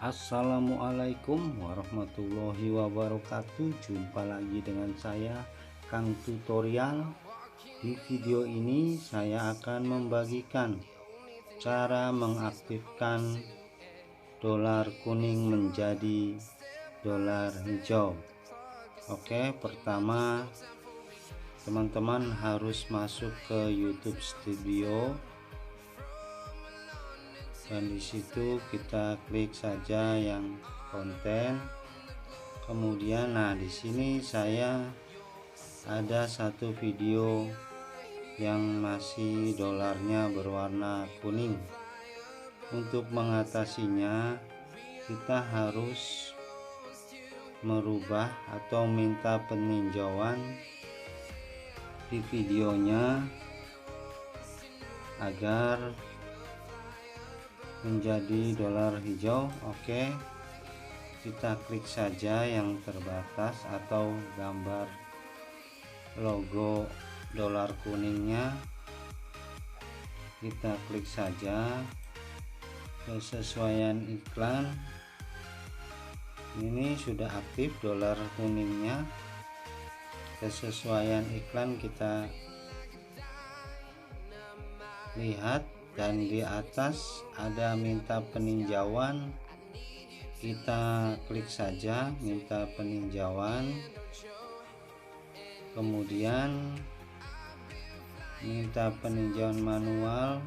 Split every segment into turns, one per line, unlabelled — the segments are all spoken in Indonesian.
Assalamualaikum warahmatullahi wabarakatuh. Jumpa lagi dengan saya Kang Tutorial. Di video ini saya akan membagikan cara mengaktifkan dolar kuning menjadi dolar hijau. Oke, pertama teman-teman harus masuk ke YouTube Studio. Dan disitu kita klik saja yang konten. Kemudian di sini saya ada satu video yang masih dolarnya berwarna kuning. Untuk mengatasinya kita harus merubah atau minta peninjauan di videonya agar menjadi dolar hijau. Oke, kita klik saja yang terbatas atau gambar logo dolar kuningnya, kita klik saja kesesuaian iklan. Ini sudah aktif dolar kuningnya. Kesesuaian iklan kita lihat, dan di atas ada minta peninjauan. Kita klik saja minta peninjauan, kemudian minta peninjauan manual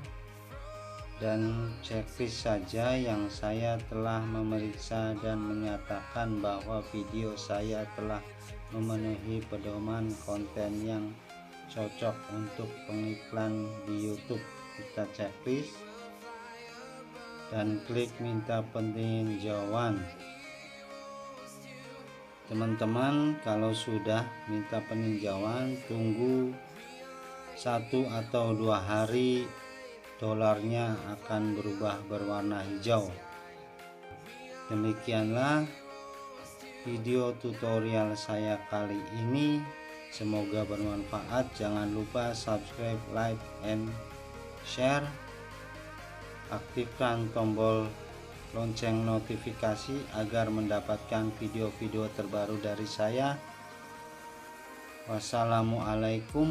dan checklist saja yang saya telah memeriksa dan menyatakan bahwa video saya telah memenuhi pedoman konten yang cocok untuk pengiklan di YouTube. Kita checklist dan klik minta peninjauan. Teman-teman, kalau sudah minta peninjauan, tunggu 1 atau 2 hari, dolarnya akan berubah berwarna hijau. Demikianlah video tutorial saya kali ini, semoga bermanfaat. Jangan lupa subscribe, like, and share. Aktifkan tombol lonceng notifikasi agar mendapatkan video-video terbaru dari saya. Wassalamualaikum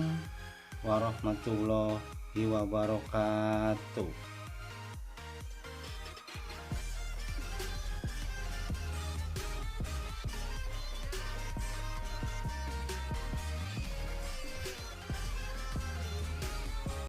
warahmatullahi wabarakatuh.